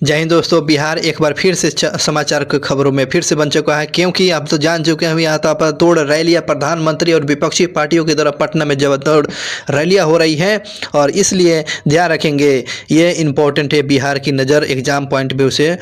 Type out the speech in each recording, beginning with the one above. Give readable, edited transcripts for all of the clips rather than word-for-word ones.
जय हिंद दोस्तों। बिहार एक बार फिर से समाचार की खबरों में फिर से बन चुका है, क्योंकि आप तो जान चुके हैं यहाँ तो तोड़ रैलियां प्रधानमंत्री और विपक्षी पार्टियों की तरफ पटना में जबरदस्त रैलियां हो रही हैं और इसलिए ध्यान रखेंगे। ये इम्पोर्टेंट है, बिहार की नज़र एग्जाम पॉइंट व्यू से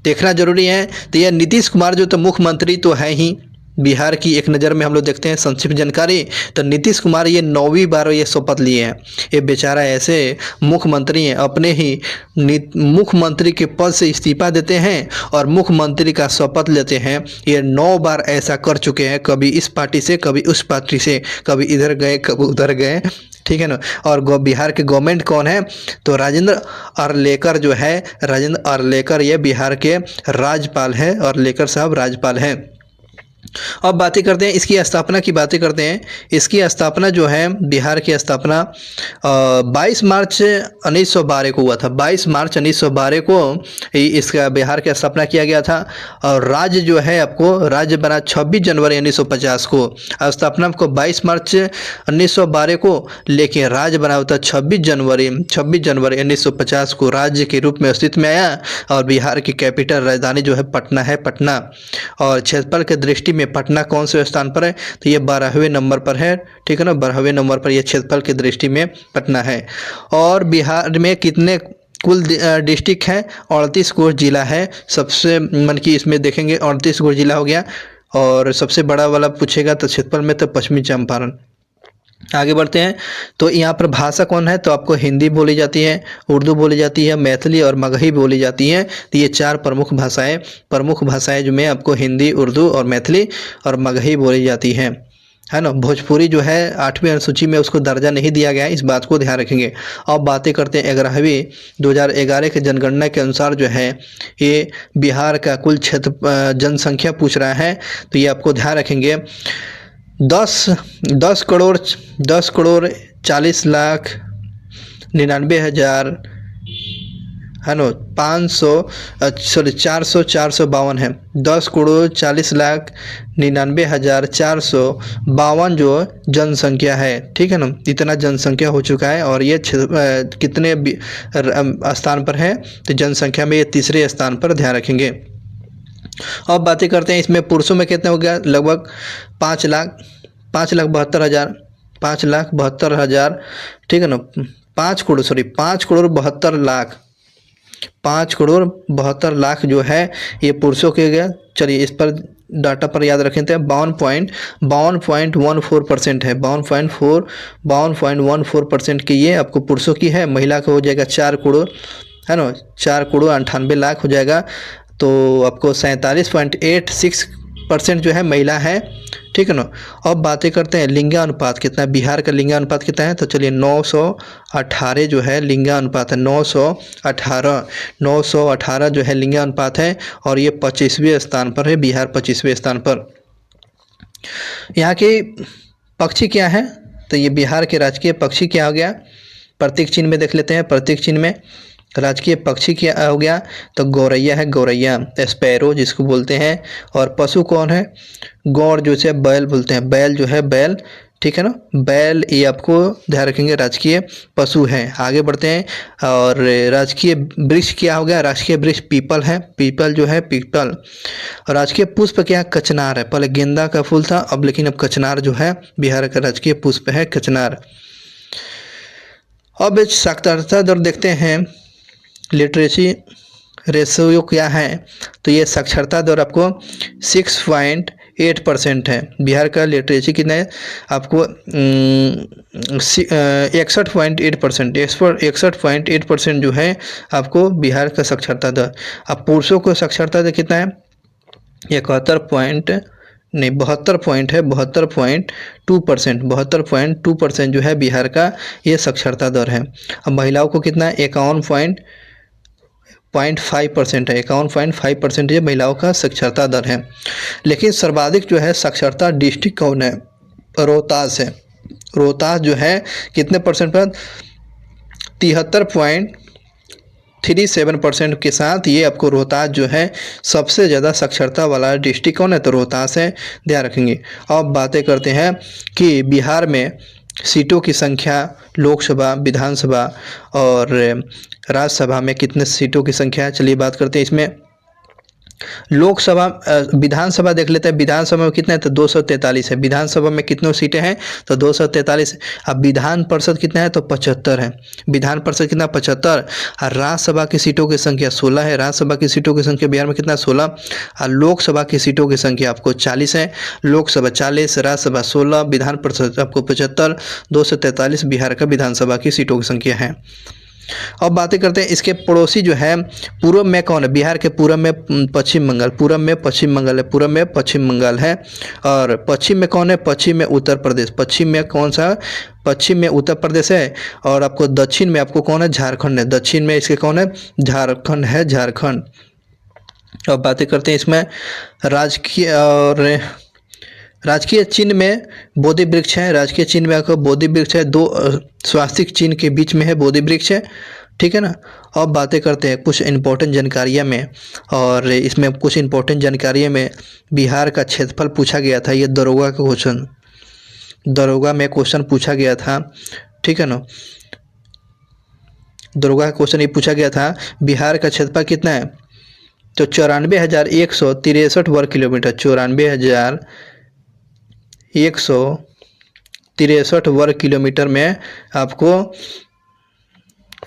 देखना जरूरी है। तो ये नीतीश कुमार जो तो मुख्यमंत्री तो है ही बिहार की, एक नज़र में हम लोग देखते हैं संक्षिप्त जानकारी। तो नीतीश कुमार ये 9वीं बार ये शपथ लिए हैं। ये बेचारा ऐसे मुख्यमंत्री हैं, अपने ही मुख्यमंत्री के पद से इस्तीफा देते हैं और मुख्यमंत्री का शपथ लेते हैं। ये 9 बार ऐसा कर चुके हैं, कभी इस पार्टी से, कभी उस पार्टी से, कभी इधर गए, कभी उधर गए, ठीक है ना। और बिहार के गवर्नमेंट कौन है? तो राजेंद्र अर्लेकर जो है, राजेंद्र अर्लेकर ये बिहार के राज्यपाल है, अर्लेकर साहब राज्यपाल हैं। अब बातें करते हैं इसकी स्थापना की, बातें करते हैं इसकी स्थापना जो है, बिहार की स्थापना 22 मार्च 1912 को हुआ था। 22 मार्च 1912 को इसका बिहार की स्थापना किया गया था। और राज्य जो है आपको राज्य बना 26 जनवरी 1950 को। स्थापना को 22 मार्च 1912 को, लेकिन राज्य बना होता 26 जनवरी 1950 को राज्य के रूप में अस्तित्व में आया। और बिहार की कैपिटल राजधानी जो है पटना है, पटना। और क्षेत्रफल के दृष्टि में पटना कौन से स्थान पर है? तो ये 12वें नंबर पर है, ठीक है ना। 12वें नंबर पर ये क्षेत्रफल की दृष्टि में पटना है। और बिहार में कितने कुल डिस्ट्रिक्ट है? 38 को जिला है। सबसे मन की इसमें देखेंगे 38 को जिला हो गया। और सबसे बड़ा वाला पूछेगा तो क्षेत्रफल में तो पश्चिमी चंपारण। आगे बढ़ते हैं। तो यहाँ पर भाषा कौन है? तो आपको हिंदी बोली जाती है, उर्दू बोली जाती है, मैथिली और मगही बोली जाती हैं। तो ये 4 प्रमुख भाषाएं जो में आपको हिंदी, उर्दू और मैथिली और मगही बोली जाती हैं, है ना। भोजपुरी जो है 8वीं अनुसूची में उसको दर्जा नहीं दिया गया है, इस बात को ध्यान रखेंगे। अब बातें करते हैं 11वीं 2011 के जनगणना के अनुसार जो है ये बिहार का कुल क्षेत्र जनसंख्या पूछ रहा है। तो ये आपको ध्यान रखेंगे 10 करोड़ 40 लाख 99,000, है ना। 452 है। 10 करोड़ 40 लाख 99,452 जो जनसंख्या है, ठीक है ना। इतना जनसंख्या हो चुका है। और ये कितने स्थान पर है? तो जनसंख्या में ये 3रे स्थान पर, ध्यान रखेंगे। अब बातें करते हैं इसमें पुरुषों में कितने हो गया? लगभग 5,72,000, ठीक है ना। 5 करोड़ 72 लाख जो है ये पुरुषों के गया। चलिए इस पर डाटा पर याद रखें तो 52.14% है। 52.14% की ये आपको पुरुषों की है। महिला का हो जाएगा 4 करोड़, है ना। 4 करोड़ 98 लाख हो जाएगा। तो आपको 47.86% जो है महिला है, ठीक है ना। अब बातें करते हैं लिंगानुपात कितना है? बिहार का लिंगानुपात कितना है? तो चलिए 918 जो है लिंगानुपात है। 918 जो है लिंगानुपात है। और ये 25वें स्थान पर है, बिहार 25वें स्थान पर। यहाँ के पक्षी क्या है? तो ये बिहार के राजकीय पक्षी क्या हो गया? प्रतीक चिन्ह में देख लेते हैं। प्रतीक चिन्ह में राजकीय पक्षी क्या हो गया? तो गौरैया है, गौरैया, स्पैरो जिसको बोलते हैं। और पशु कौन है? गौर जो से बैल बोलते हैं, बैल जो है बैल, ठीक है ना। बैल ये आपको ध्यान रखेंगे राजकीय पशु है। आगे बढ़ते हैं। और राजकीय वृक्ष क्या हो गया? राजकीय वृक्ष पीपल है, पीपल जो है पीपल। और राजकीय पुष्प क्या है? कचनार है। पहले गेंदा का फूल था, अब लेकिन अब कचनार जो है बिहार का राजकीय पुष्प है, कचनार। अब साक्षरता दर देखते हैं, लिटरेसी रेशियो क्या है? तो ये साक्षरता दर आपको 6.8% है। बिहार का लिटरेसी कितना है? आपको 61.8%, 61.8% जो है आपको बिहार का साक्षरता दर। अब पुरुषों को साक्षरता दर कितना है? 72% जो है बिहार का ये साक्षरता दर है। अब महिलाओं को कितना है? 51.5% है। 51.5% ये महिलाओं का साक्षरता दर है। लेकिन सर्वाधिक जो है साक्षरता डिस्ट्रिक्ट कौन है? रोहतास है। रोहतास जो है कितने परसेंट पर? 73.37% के साथ ये आपको रोहतास जो है सबसे ज़्यादा साक्षरता वाला डिस्ट्रिक्ट कौन है? तो रोहतास है, ध्यान रखेंगे। अब बातें करते हैं कि बिहार में सीटों की संख्या लोकसभा, विधानसभा और राज्यसभा में कितने सीटों की संख्या है, चलिए बात करते हैं इसमें। लोकसभा विधानसभा देख लेते हैं, विधानसभा में कितना है तो 243 है। विधानसभा में कितनी सीटें हैं तो 243। अब विधान परिषद कितना है तो 75 है। विधान परिषद कितना 75। और राज्यसभा की सीटों की संख्या 16 है। राज्यसभा की सीटों की संख्या बिहार में कितना 16। और लोकसभा की सीटों की संख्या आपको 40 है। लोकसभा 40, राज्यसभा 16, विधान परिषद आपको 75, 243 बिहार का विधानसभा की सीटों की संख्या है। अब बातें करते हैं इसके पड़ोसी जो है पूर्व में कौन है। बिहार के पूर्व में पश्चिम बंगाल, पूर्व में पश्चिम बंगाल है, पूर्व में पश्चिम बंगाल है। और पश्चिम में कौन है, पश्चिम में उत्तर प्रदेश। पश्चिम में कौन सा, पश्चिम में उत्तर प्रदेश है। और आपको दक्षिण में आपको कौन है, झारखंड है। दक्षिण में इसके कौन है, झारखंड है, झारखंड। अब बातें करते हैं इसमें राजकीय और राजकीय चिन्ह में बोधि वृक्ष है। राजकीय चिन्ह में आपको बोधि वृक्ष है, दो स्वास्तिक चिन्ह के बीच में है बोधि वृक्ष है, ठीक है ना। अब बातें करते हैं कुछ इंपॉर्टेंट जानकारियाँ में, और इसमें कुछ इंपॉर्टेंट जानकारियों में बिहार का क्षेत्रफल पूछा गया था। ये दरोगा का क्वेश्चन, दरोगा में क्वेश्चन पूछा गया था, ठीक है ना। दरोगा का क्वेश्चन ये पूछा गया था, बिहार का क्षेत्रफल कितना है तो 94,163 वर्ग किलोमीटर। 94,163 वर्ग किलोमीटर में आपको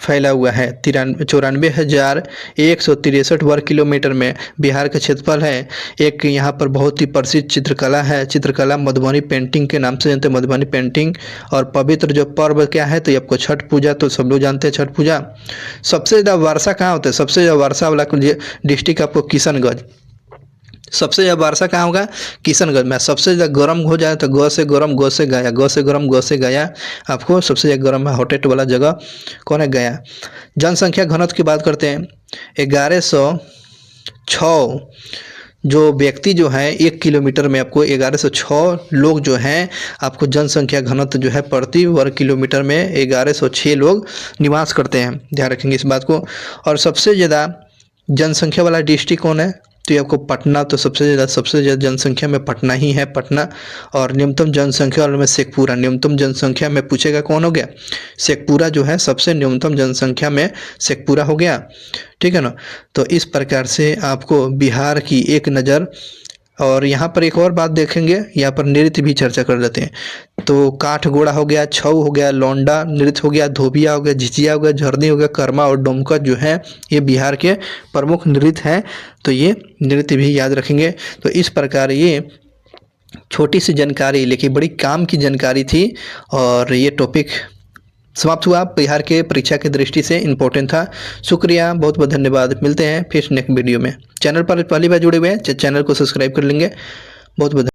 फैला हुआ है। 94,163 वर्ग किलोमीटर में बिहार का क्षेत्रफल है। एक यहाँ पर बहुत ही प्रसिद्ध चित्रकला है, चित्रकला मधुबनी पेंटिंग के नाम से जानते हैं, मधुबनी पेंटिंग। और पवित्र जो पर्व क्या है तो ये आपको छठ पूजा, तो सब लोग जानते हैं छठ पूजा। सबसे ज़्यादा वर्षा कहाँ होता है, सबसे ज़्यादा वर्षा वाला डिस्ट्रिक्ट आपको किशनगंज। सबसे ज़्यादा वर्षा कहाँ होगा, किशनगंज में। सबसे ज़्यादा गर्म हो जाए तो ग से गर्म ग से गया, ग से गर्म ग से गया। आपको सबसे ज़्यादा गर्म है हॉटेट वाला जगह कौन है, गया। जनसंख्या घनत्व की बात करते हैं, 1106 जो व्यक्ति जो है 1 किलोमीटर में आपको 1106 लोग जो हैं आपको जनसंख्या घनत्व जो है प्रति वर्ग किलोमीटर में 1106 लोग निवास करते हैं, ध्यान रखेंगे इस बात को। और सबसे ज़्यादा जनसंख्या वाला डिस्ट्रिक्ट कौन है तो ये आपको पटना, तो सबसे ज़्यादा जनसंख्या में पटना ही है, पटना। और न्यूनतम जनसंख्या वाले में शेखपुरा, न्यूनतम जनसंख्या में पूछेगा कौन हो गया, शेखपुरा जो है सबसे न्यूनतम जनसंख्या में शेखपुरा हो गया, ठीक है ना। तो इस प्रकार से आपको बिहार की एक नज़र। और यहाँ पर एक और बात देखेंगे, यहाँ पर नृत्य भी चर्चा कर लेते हैं। तो काठगोड़ा हो गया, छऊ हो गया, लौंडा नृत्य हो गया, धोबिया हो गया, झिझिया हो गया, झरनी हो गया, कर्मा और डोमकच जो है ये बिहार के प्रमुख नृत्य हैं। तो ये नृत्य भी याद रखेंगे। तो इस प्रकार ये छोटी सी जानकारी लेकिन बड़ी काम की जानकारी थी, और ये टॉपिक समाप्त हुआ। बिहार के परीक्षा की दृष्टि से इम्पोर्टेंट था। शुक्रिया, बहुत बहुत धन्यवाद। मिलते हैं फिर नेक्स्ट वीडियो में। चैनल पर पहली बार जुड़े हुए हैं चैनल को सब्सक्राइब कर लेंगे। बहुत बहुत